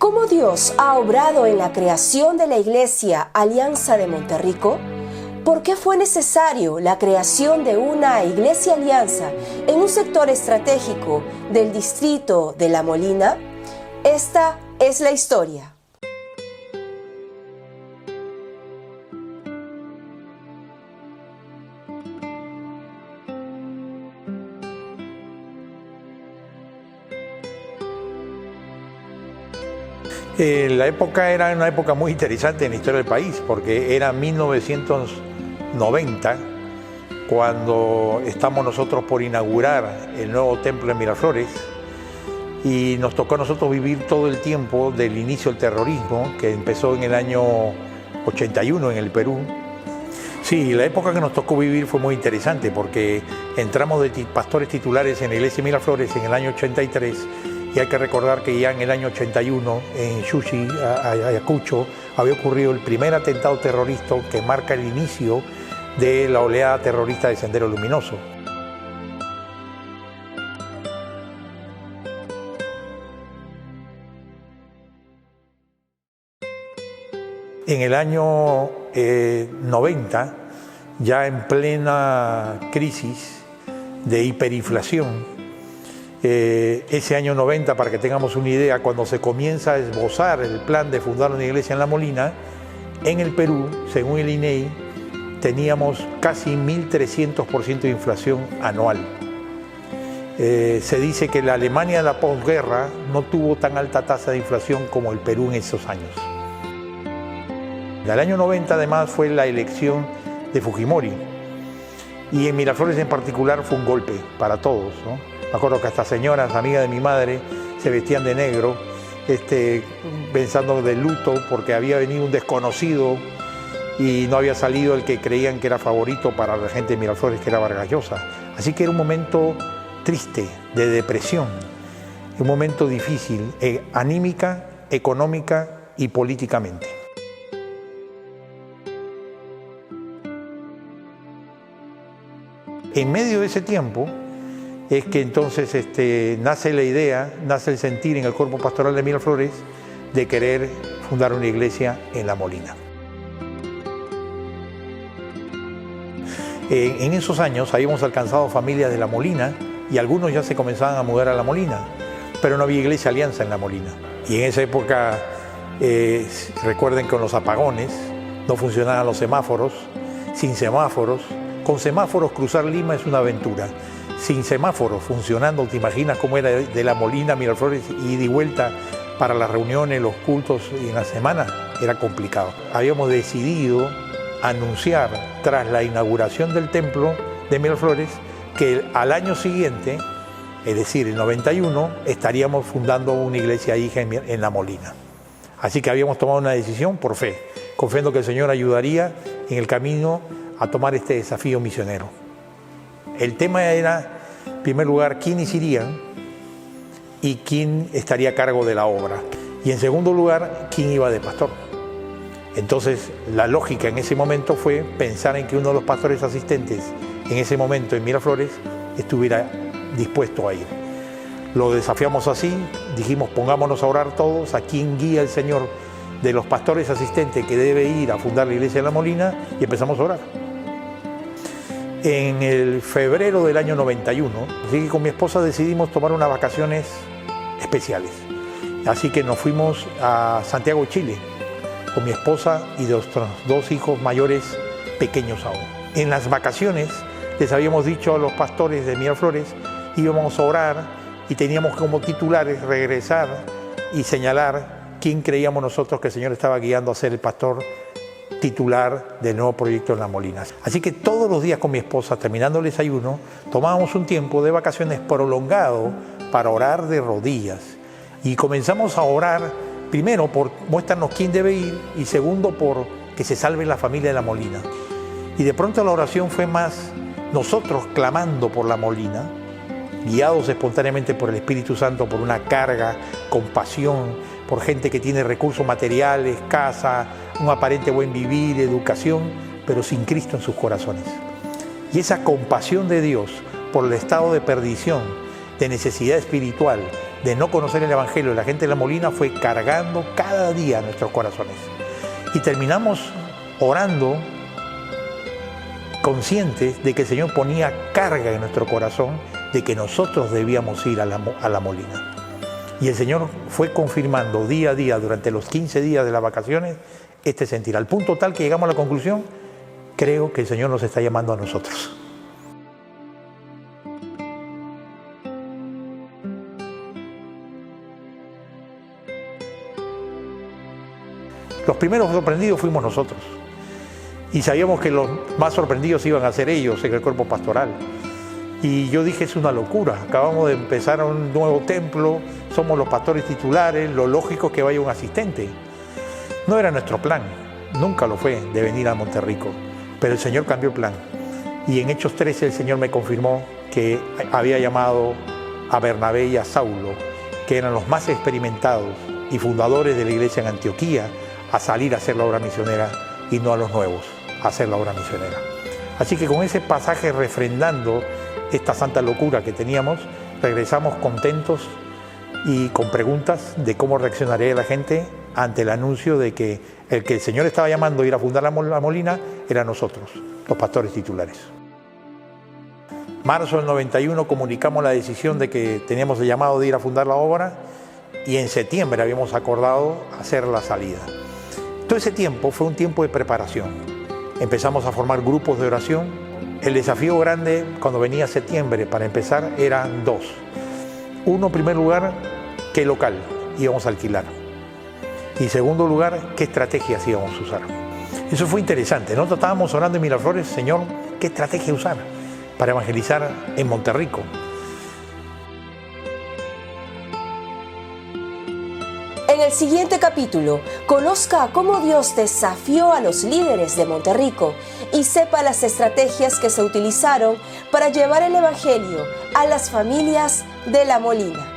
¿Cómo Dios ha obrado en la creación de la Iglesia Alianza de Monterrico? ¿Por qué fue necesario la creación de una Iglesia Alianza en un sector estratégico del distrito de La Molina? Esta es la historia. La época era una época muy interesante en la historia del país, porque era 1990 cuando estamos nosotros por inaugurar el nuevo templo de Miraflores, y nos tocó a nosotros vivir todo el tiempo del inicio del terrorismo, que empezó en el año 81 en el Perú. Sí, la época que nos tocó vivir fue muy interesante, porque entramos de pastores titulares en la iglesia de Miraflores en el año 83, y hay que recordar que ya en el año 81 en Xuxi, Ayacucho, había ocurrido el primer atentado terrorista que marca el inicio de la oleada terrorista de Sendero Luminoso. En el año 90, ya en plena crisis de hiperinflación, ese año 90, para que tengamos una idea, cuando se comienza a esbozar el plan de fundar una iglesia en La Molina, en el Perú, según el INEI, teníamos casi 1.300% de inflación anual. Se dice que la Alemania de la posguerra no tuvo tan alta tasa de inflación como el Perú en esos años. El año 90 además fue la elección de Fujimori, y en Miraflores en particular fue un golpe para todos, ¿no? Me acuerdo que hasta señoras, amigas de mi madre, se vestían de negro, pensando de luto porque había venido un desconocido y no había salido el que creían que era favorito para la gente de Miraflores, que era Vargas Llosa. Así que era un momento triste, de depresión, un momento difícil, anímica, económica y políticamente. En medio de ese tiempo es que entonces nace la idea, nace el sentir en el cuerpo pastoral de Miraflores de querer fundar una iglesia en La Molina. En esos años habíamos alcanzado familias de La Molina y algunos ya se comenzaban a mudar a La Molina, pero no había iglesia Alianza en La Molina. Y en esa época, recuerden que con los apagones no funcionaban los semáforos, sin semáforos. Con semáforos cruzar Lima es una aventura. Sin semáforos funcionando, ¿te imaginas cómo era de La Molina a Miraflores, ida y vuelta para las reuniones, los cultos y en la semana? Era complicado. Habíamos decidido anunciar, tras la inauguración del templo de Miraflores, que al año siguiente, es decir, el 91, estaríamos fundando una iglesia hija en La Molina. Así que habíamos tomado una decisión por fe, confiando que el Señor ayudaría en el camino a tomar este desafío misionero. El tema era, en primer lugar, quiénes irían y quién estaría a cargo de la obra. Y en segundo lugar, quién iba de pastor. Entonces, la lógica en ese momento fue pensar en que uno de los pastores asistentes en ese momento en Miraflores estuviera dispuesto a ir. Lo desafiamos así, dijimos, pongámonos a orar todos, a quién guía el Señor de los pastores asistentes que debe ir a fundar la iglesia de La Molina, y empezamos a orar. En el febrero del año 91, así que con mi esposa decidimos tomar unas vacaciones especiales. Así que nos fuimos a Santiago, Chile, con mi esposa y nuestros dos hijos mayores, pequeños aún. En las vacaciones les habíamos dicho a los pastores de Miraflores, íbamos a orar y teníamos como titulares regresar y señalar quién creíamos nosotros que el Señor estaba guiando a ser el pastor titular del nuevo proyecto en La Molina. Así que todos los días con mi esposa, terminando el desayuno, tomábamos un tiempo de vacaciones prolongado para orar de rodillas. Y comenzamos a orar, primero, por muéstranos quién debe ir, y segundo, por que se salve la familia de La Molina. Y de pronto la oración fue más nosotros clamando por La Molina, guiados espontáneamente por el Espíritu Santo, por una carga, compasión, por gente que tiene recursos materiales, casa, un aparente buen vivir, educación, pero sin Cristo en sus corazones. Y esa compasión de Dios por el estado de perdición, de necesidad espiritual, de no conocer el Evangelio de la gente de La Molina fue cargando cada día nuestros corazones. Y terminamos orando conscientes de que el Señor ponía carga en nuestro corazón de que nosotros debíamos ir a la Molina. Y el Señor fue confirmando día a día durante los 15 días de las vacaciones este sentir, al punto tal que llegamos a la conclusión: creo que el Señor nos está llamando a nosotros. Los primeros sorprendidos fuimos nosotros. Y sabíamos que los más sorprendidos iban a ser ellos en el cuerpo pastoral. Y yo dije, es una locura, acabamos de empezar un nuevo templo, somos los pastores titulares, lo lógico es que vaya un asistente. No era nuestro plan, nunca lo fue, de venir a Monterrico, pero el Señor cambió el plan. Y en Hechos 13 el Señor me confirmó que había llamado a Bernabé y a Saulo, que eran los más experimentados y fundadores de la iglesia en Antioquía, a salir a hacer la obra misionera, y no a los nuevos a hacer la obra misionera. Así que con ese pasaje refrendando esta santa locura que teníamos, regresamos contentos y con preguntas de cómo reaccionaría la gente ante el anuncio de que el Señor estaba llamando a ir a fundar la Molina era nosotros, los pastores titulares. Marzo del 91 comunicamos la decisión de que teníamos el llamado de ir a fundar la obra, y en septiembre habíamos acordado hacer la salida. Todo ese tiempo fue un tiempo de preparación. Empezamos a formar grupos de oración. El desafío grande cuando venía septiembre para empezar eran dos. Uno, en primer lugar, qué local íbamos a alquilar. Y en segundo lugar, qué estrategias íbamos a usar. Eso fue interesante. Nosotros estábamos orando en Miraflores: Señor, ¿qué estrategia usar para evangelizar en Monterrico? En el siguiente capítulo, conozca cómo Dios desafió a los líderes de Monterrico y sepa las estrategias que se utilizaron para llevar el Evangelio a las familias de La Molina.